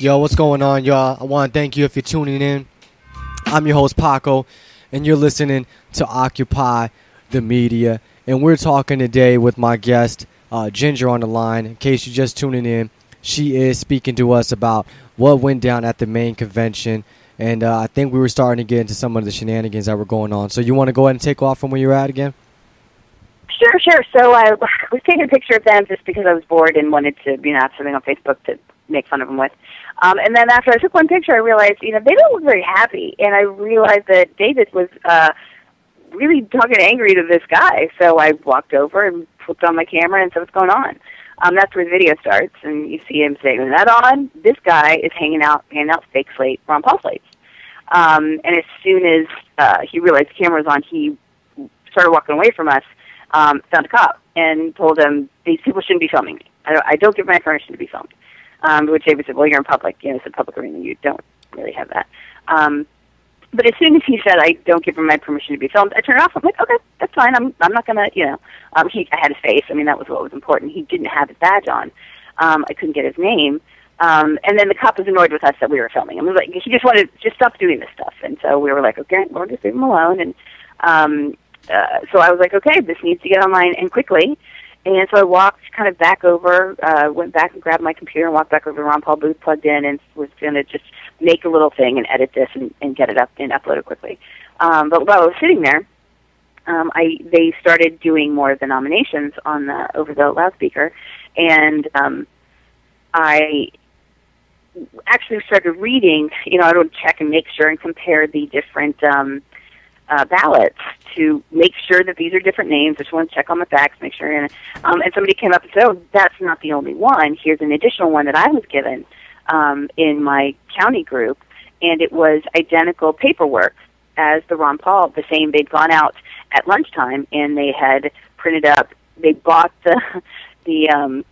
Yo, what's going on, y'all? I want to thank you if you're tuning in. I'm your host, Paco, and you're listening to Occupy the Media. And we're talking today with my guest, Ginger, on the line. In case you're just tuning in, she is speaking to us about what went down at the Maine convention. And I think we were starting to get into some of the shenanigans that were going on. So you want to go ahead and take off from where you're at again? Sure. So I was taking a picture of them just because I was bored and wanted to, have something on Facebook to make fun of them with. And then after I took one picture, I realized, they don't look very happy. And I realized that David was really talking angry to this guy. So I walked over and flipped on my camera and said, what's going on? That's where the video starts. And you see him saying, is that on? This guy is handing out fake slate, Ron Paul slates. And as soon as he realized the camera was on, he started walking away from us, found a cop, and told him, these people shouldn't be filming me. I don't give my permission to be filmed. Which David said, well, you're in public. It's a public arena. You don't really have that. But as soon as he said, I don't give him my permission to be filmed, I turned it off. I'm like, okay, that's fine. I'm not going to, I had his face. That was what was important. He didn't have his badge on. I couldn't get his name. And then the cop was annoyed with us that we were filming him. He just wanted to just stop doing this stuff. And so we were like, okay, we'll just leave him alone. And so I was like, okay, this needs to get online and quickly. And so I walked kind of back over, went back and grabbed my computer and walked back over to Ron Paul booth, plugged in, and was going to just make a little thing and edit this and get it up and upload it quickly. But while I was sitting there, they started doing more of the nominations on over the loudspeaker, and I actually started reading. I would check and make sure and compare the different ballots to make sure that these are different names. I just want to check on the facts, make sure. And somebody came up and said, oh, that's not the only one. Here's an additional one that I was given in my county group, and it was identical paperwork as the Ron Paul, the same. They'd gone out at lunchtime, and they had printed up, they bought the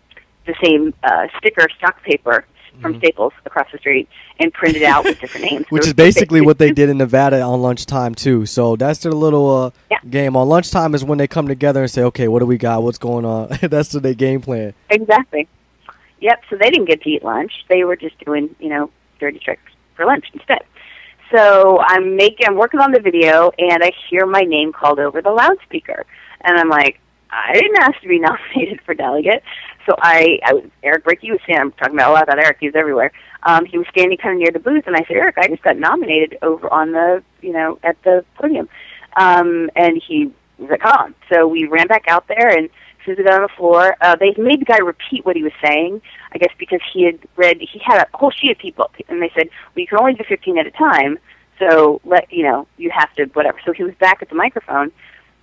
same sticker stock paper from Staples across the street and printed out with different names. Which is basically what they did in Nevada on lunchtime, too. So that's their little game. On lunchtime is when they come together and say, okay, what do we got? What's going on? That's their game plan. Exactly. Yep, so they didn't get to eat lunch. They were just doing, dirty tricks for lunch instead. So I'm working on the video, and I hear my name called over the loudspeaker. And I'm like, I didn't ask to be nominated for delegate. So Eric Brickey was standing, I'm talking about a lot about Eric, he was everywhere. He was standing kind of near the booth, and I said, Eric, I just got nominated over on the, at the podium. And he was like, oh. So we ran back out there, and as soon as we got on the floor, they made the guy repeat what he was saying, I guess because he had a whole sheet of people, and they said, well, you can only do 15 at a time, so you have to, whatever. So he was back at the microphone,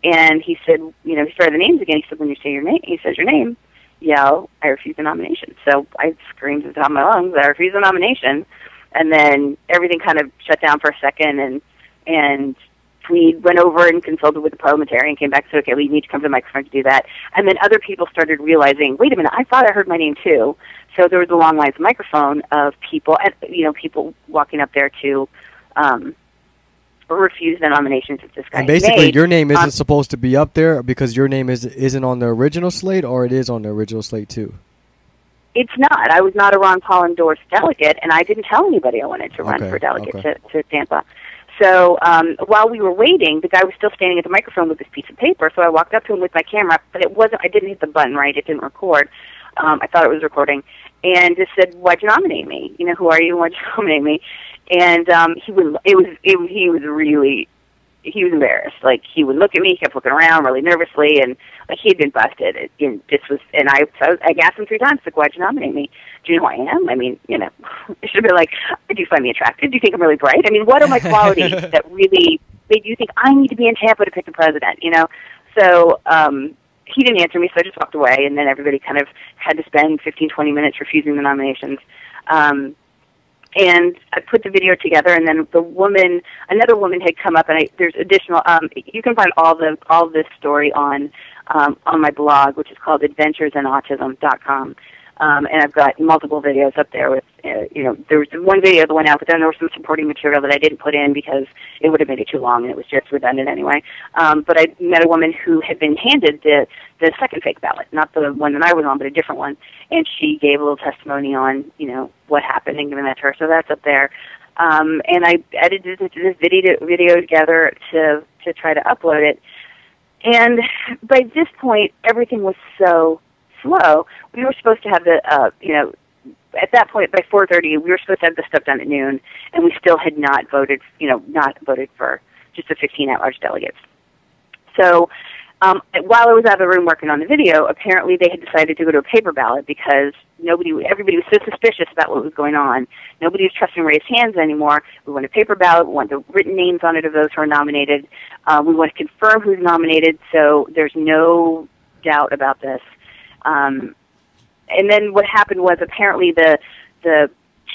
and he said, he started the names again. He said, when you say your name, he says your name, yell, I refuse the nomination. So I screamed at the top of my lungs, I refuse the nomination. And then everything kind of shut down for a second, and we went over and consulted with the parliamentarian, came back and said, okay, we need to come to the microphone to do that. And then other people started realizing, wait a minute, I thought I heard my name too. So there was a long line of microphone of people, people walking up there to refuse the nominations that this guy And basically, made. your name isn't supposed to be up there because your name isn't on the original slate, or it is on the original slate too? It's not. I was not a Ron Paul endorsed delegate, and I didn't tell anybody I wanted to run for delegate to Tampa. So while we were waiting, the guy was still standing at the microphone with this piece of paper, so I walked up to him with my camera, but I didn't hit the button right, it didn't record. I thought it was recording, and just said, why'd you nominate me? Who are you, and why'd you nominate me? And he was embarrassed. Like, he would look at me, he kept looking around really nervously, and like he had been busted. I asked him 3 times, like, why'd you nominate me? Do you know who I am? It should have been like, do you find me attractive? Do you think I'm really bright? What are my qualities that really made you think I need to be in Tampa to pick the president? So he didn't answer me, so I just walked away, and then everybody kind of had to spend 15, 20 minutes refusing the nominations. And I put the video together, and then another woman had come up, and there's additional. You can find all this story on my blog, which is called adventuresinautism.com. And I've got multiple videos up there with, there was one video that went out, but then there was some supporting material that I didn't put in because it would have made it too long and it was just redundant anyway. But I met a woman who had been handed the second fake ballot, not the one that I was on, but a different one. And she gave a little testimony on, what happened and given that to her. So that's up there. And I edited this video together to try to upload it. And by this point, everything was so slow. We were supposed to have at that point, by 4:30, we were supposed to have this stuff done at noon, and we still had not voted for just the 15 at-large delegates. So while I was out of the room working on the video, apparently they had decided to go to a paper ballot because everybody was so suspicious about what was going on. Nobody was trusting raised hands anymore. We want a paper ballot. We want the written names on it of those who are nominated. We want to confirm who's nominated, so there's no doubt about this. And then what happened was apparently the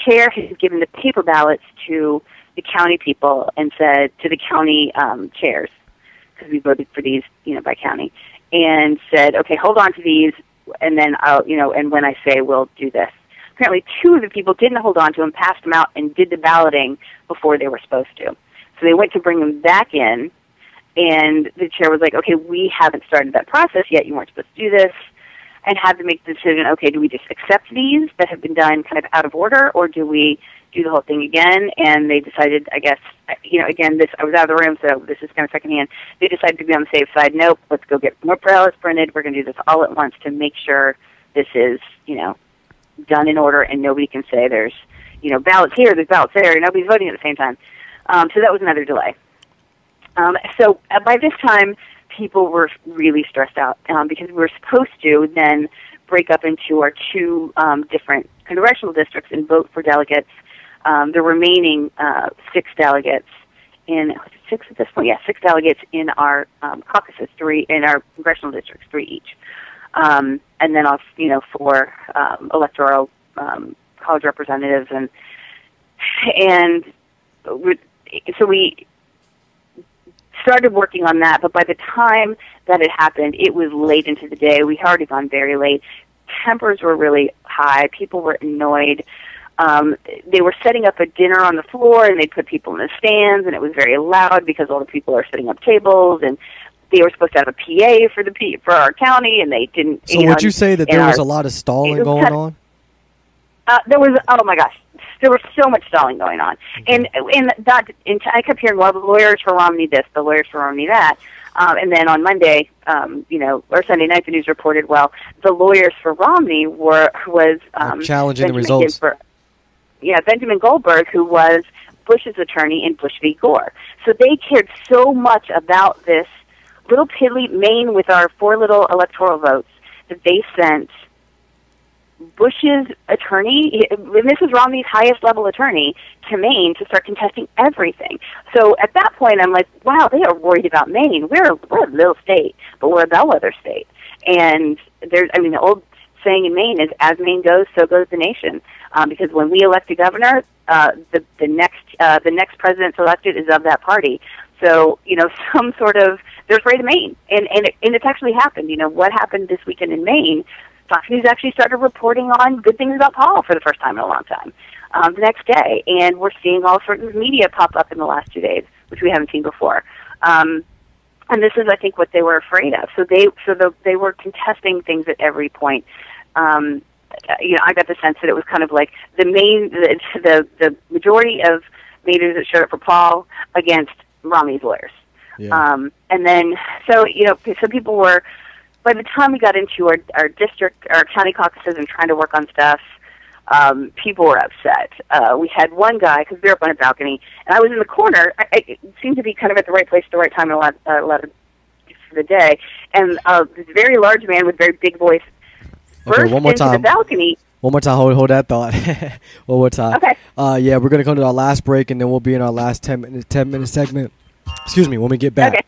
chair had given the paper ballots to the county people and said to the county chairs, because we voted for these, by county, and said, okay, hold on to these, and then I'll, and when I say we'll do this. Apparently 2 of the people didn't hold on to them, passed them out, and did the balloting before they were supposed to. So they went to bring them back in, and the chair was like, okay, we haven't started that process yet. You weren't supposed to do this. And had to make the decision, okay, do we just accept these that have been done kind of out of order, or do we do the whole thing again? And they decided, I guess, again, I was out of the room, so this is kind of secondhand. They decided to be on the safe side. Nope, let's go get more ballots printed. We're going to do this all at once to make sure this is, done in order, and nobody can say there's, ballots here, there's ballots there, nobody's voting at the same time. So that was another delay. So by this time, people were really stressed out because we were supposed to then break up into our 2 different congressional districts and vote for delegates. The remaining 6 delegates in 6 at this point, 6 delegates in our caucuses, 3 in our congressional districts, 3 each, and then for electoral college representatives and so we started working on that, but by the time that it happened, it was late into the day. We had already gone very late. Tempers were really high. People were annoyed. They were setting up a dinner on the floor, and they put people in the stands, and it was very loud because all the people are setting up tables, and they were supposed to have a PA for our county, and they didn't. So would you say that there was a lot of stalling going on? There was, oh my gosh, there was so much stalling going on. And I kept hearing, well, the lawyers for Romney this, the lawyers for Romney that. And then on Monday, or Sunday night, the news reported, well, the lawyers for Romney was challenging Benjamin the results. Benjamin Goldberg, who was Bush's attorney in Bush v. Gore. So they cared so much about this little piddly Maine with our 4 little electoral votes that they sent Bush's attorney, and this was Romney's highest level attorney, to Maine to start contesting everything. So at that point, I'm like, wow, they are worried about Maine. We're a little state, but we're a bellwether state. And the old saying in Maine is, as Maine goes, so goes the nation. Because when we elect a governor, the next president elected is of that party. So, they're afraid of Maine. And it's actually happened. What happened this weekend in Maine, Fox News actually started reporting on good things about Paul for the first time in a long time the next day. And we're seeing all sorts of media pop up in the last 2 days, which we haven't seen before. And this is, I think, what they were afraid of. So they were contesting things at every point. I got the sense that it was kind of like the majority of Mainers that showed up for Paul against Romney's lawyers. Yeah. And then, so people were, by the time we got into our district, our county caucuses and trying to work on stuff, people were upset. We had one guy, because we were up on a balcony, and I was in the corner. I seemed to be kind of at the right place at the right time a lot of the day. And this very large man with very big voice burst into the balcony. One more time. Hold that thought. One more time. Okay. We're going to come to our last break, and then we'll be in our last 10-minute segment. Excuse me, when we get back. Okay.